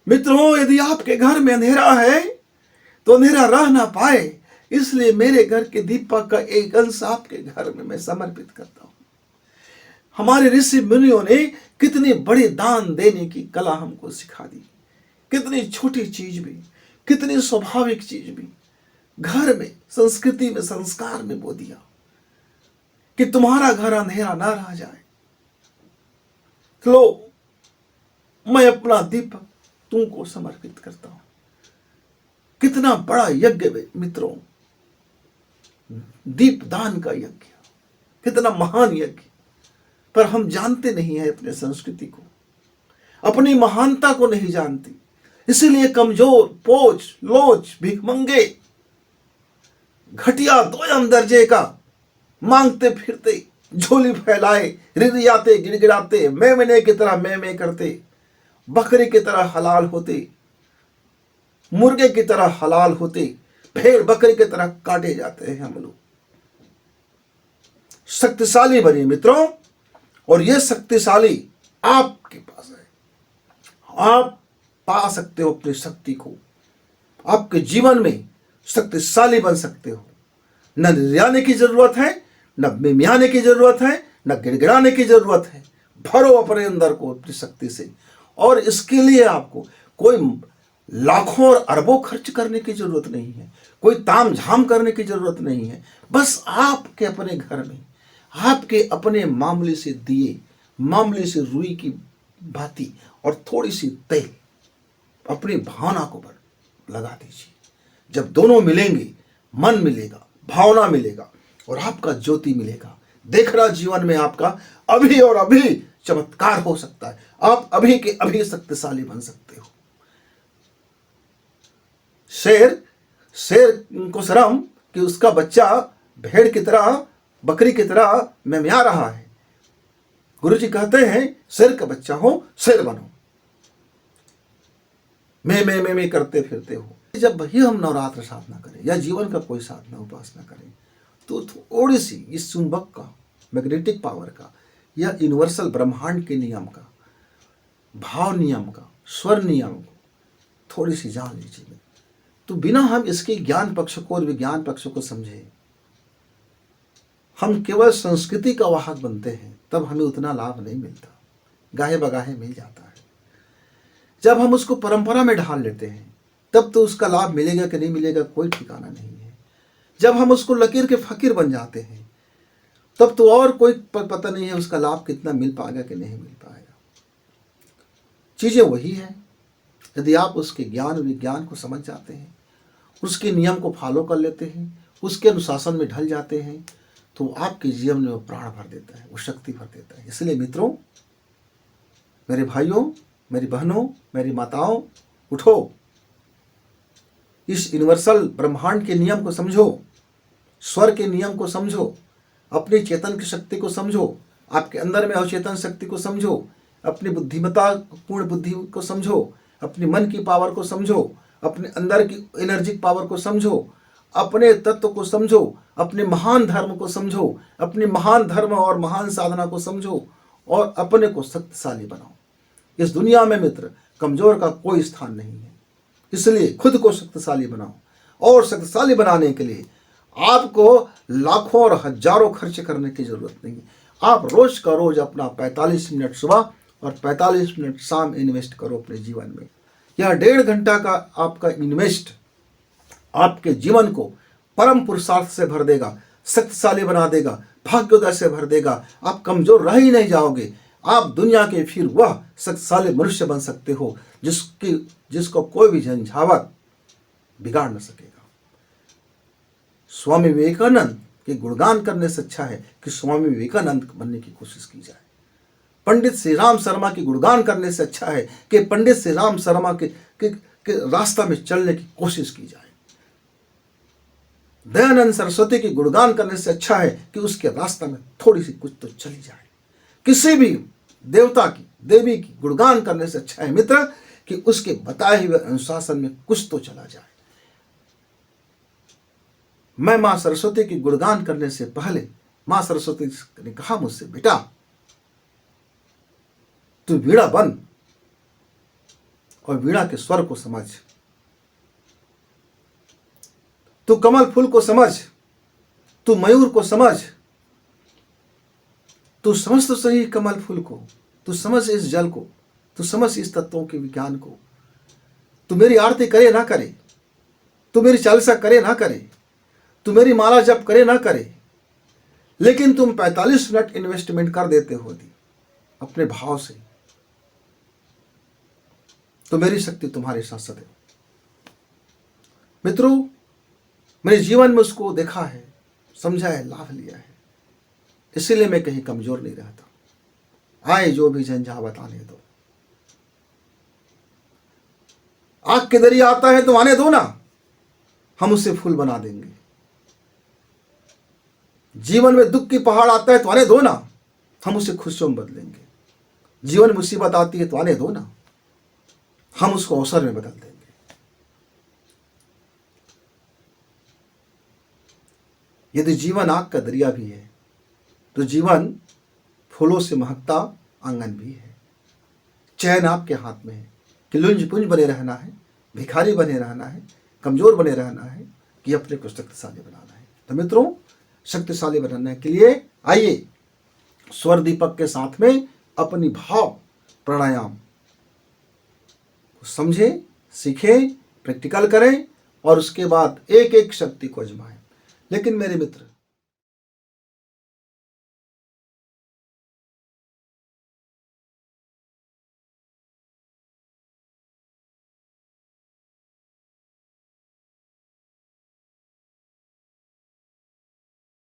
मित्रों, यदि आपके घर में अंधेरा है तो अंधेरा रह ना पाए, इसलिए मेरे घर के दीपक का एक अंश आपके घर में मैं समर्पित करता हूं। हमारे ऋषि मुनियों ने कितनी बड़ी दान देने की कला हमको सिखा दी। कितनी छोटी चीज भी, कितनी स्वाभाविक चीज भी घर में, संस्कृति में, संस्कार में बो दिया कि तुम्हारा घर अंधेरा ना रह जाए। लो, मैं अपना दीपक तुमको समर्पित करता हूं। कितना बड़ा यज्ञ मित्रों, दीप दान का यज्ञ, कितना महान यज्ञ। पर हम जानते नहीं है अपने संस्कृति को, अपनी महानता को नहीं जानती। इसीलिए कमजोर, पोच, लोच, भिखमंगे, घटिया दोयम दर्जे का मांगते फिरते, झोली फैलाए, रिरियाते, गिड़गिड़ाते, मेमने की तरह मेमे करते, बकरे की तरह हलाल होते, मुर्गे की तरह हलाल होते, भेड़ बकरे की तरह काटे जाते हैं हम लोग। शक्तिशाली बनिए मित्रों, और यह शक्तिशाली आपके पास है। आप पा सकते हो अपनी शक्ति को, आपके जीवन में शक्तिशाली बन सकते हो। न रियाने की जरूरत है, न मिमियाने की जरूरत है, न गिड़गिड़ाने की जरूरत है। भरो अपने अंदर को अपनी शक्ति से, और इसके लिए आपको कोई लाखों और अरबों खर्च करने की जरूरत नहीं है, कोई ताम झाम करने की जरूरत नहीं है। बस आपके अपने घर में आपके अपने मामूली से दिए, मामूली से रुई की बाती और थोड़ी सी तेल अपनी भावना को लगा दीजिए। जब दोनों मिलेंगे, मन मिलेगा, भावना मिलेगा और आपका ज्योति मिलेगा, देखना जीवन में आपका अभी और अभी चमत्कार हो सकता है। आप अभी के अभी शक्तिशाली बन सकते हो। शेर को शर्म कि उसका बच्चा भेड़ की तरह, बकरी की तरह मेमया रहा है। गुरुजी कहते हैं शेर का बच्चा हो, शेर बनो, मैं करते फिरते हो। जब भी हम नवरात्र साधना करें या जीवन का कोई साधना उपासना करें तो थोड़ी सी इस चुंबक का, मैग्नेटिक पावर का या यूनिवर्सल ब्रह्मांड के नियम का, भाव नियम का, स्वर नियम को थोड़ी सी जान लीजिए। तो बिना हम इसके ज्ञान पक्ष को और विज्ञान पक्ष को समझे हम केवल संस्कृति का वाहक बनते हैं, तब हमें उतना लाभ नहीं मिलता, गाहे बगाहे मिल जाता है। जब हम उसको परंपरा में ढाल लेते हैं तब तो उसका लाभ मिलेगा कि नहीं मिलेगा कोई ठिकाना नहीं है। जब हम उसको लकीर के फकीर बन जाते हैं तब तो और कोई पता नहीं है उसका लाभ कितना मिल पाएगा कि नहीं मिल पाएगा। चीजें वही है। यदि आप उसके ज्ञान विज्ञान को समझ जाते हैं, उसके नियम को फॉलो कर लेते हैं, उसके अनुशासन में ढल जाते हैं, तो आपके जीवन में वो प्राण भर देता है, वो शक्ति भर देता है। इसलिए मित्रों, मेरे भाइयों, मेरी बहनों, मेरी माताओं, उठो, इस यूनिवर्सल ब्रह्मांड के नियम को समझो, स्वर के नियम को समझो, अपनी चेतन की शक्ति को समझो, आपके अंदर में अवचेतन शक्ति को समझो, अपनी बुद्धिमत्ता पूर्ण बुद्धि को समझो, अपनी मन की पावर को समझो, अपने अंदर की एनर्जिक पावर को समझो, अपने तत्व को समझो, अपने महान धर्म को समझो, अपने महान धर्म और महान साधना को समझो और अपने को शक्तिशाली बनाओ। इस दुनिया में मित्र कमजोर का कोई स्थान नहीं है। इसलिए खुद को शक्तिशाली बनाओ, और शक्तिशाली बनाने के लिए आपको लाखों और हजारों खर्च करने की जरूरत नहीं। आप रोज का रोज अपना 45 मिनट सुबह और 45 मिनट शाम इन्वेस्ट करो अपने जीवन में। यह 1.5 घंटा का आपका इन्वेस्ट आपके जीवन को परम पुरुषार्थ से भर देगा, शक्तिशाली बना देगा, भाग्योदय से भर देगा। आप कमजोर रह ही नहीं जाओगे। आप दुनिया के फिर वह शक्तिशाली मनुष्य बन सकते हो जिसको कोई भी झंझावत बिगाड़ न सकेगा। स्वामी विवेकानंद के गुणगान करने से अच्छा है कि स्वामी विवेकानंद बनने की कोशिश की जाए। पंडित श्री राम शर्मा की गुणगान करने से अच्छा है कि पंडित श्री राम शर्मा के रास्ता में चलने की कोशिश की जाए। दयानंद सरस्वती की गुणगान करने से अच्छा है कि उसके रास्ता में थोड़ी सी कुछ तो चली जाए। किसी भी देवता की, देवी की गुणगान करने से अच्छा है मित्र कि उसके बताए हुए अनुशासन में कुछ तो चला जाए। मैं मां सरस्वती की गुणगान करने से पहले मां सरस्वती ने कहा मुझसे, बेटा तू वीणा बन और वीणा के स्वर को समझ। तू कमल फूल को समझ, तू मयूर को समझ, तू समझ तो सही कमल फूल को, तू समझ इस जल को, तू समझ इस तत्वों के विज्ञान को। तू मेरी आरती करे ना करे, तू मेरी चालीसा करे ना करे, तू मेरी माला जप करे ना करे, लेकिन तुम 45 मिनट इन्वेस्टमेंट कर देते हो दी अपने भाव से, तो मेरी शक्ति तुम्हारे साथ सदैव। मित्रों, मैंने जीवन में उसको देखा है, समझा है, लाभ लिया है, इसीलिए मैं कहीं कमजोर नहीं रहता। आए जो भी झंझावत आने दो, आग के दरिया आता है तो आने दो ना, हम उसे फूल बना देंगे। जीवन में दुख की पहाड़ आता है तो आने दो ना, हम उसे खुशियों में बदलेंगे। जीवन में मुसीबत आती है तो आने दो ना, हम उसको अवसर में बदल देंगे। यदि जीवन आग का दरिया भी है तो जीवन फूलों से महकता आंगन भी है। चैन आपके हाथ में है कि लुंज पुंज बने रहना है, भिखारी बने रहना है, कमजोर बने रहना है, कि अपने को शक्तिशाली बनाना है। तो मित्रों, शक्तिशाली बनाने के लिए आइए स्वर दीपक के साथ में अपनी भाव प्राणायाम को समझें, सीखें, प्रैक्टिकल करें और उसके बाद एक एक शक्ति को आजमाएं। लेकिन मेरे मित्र,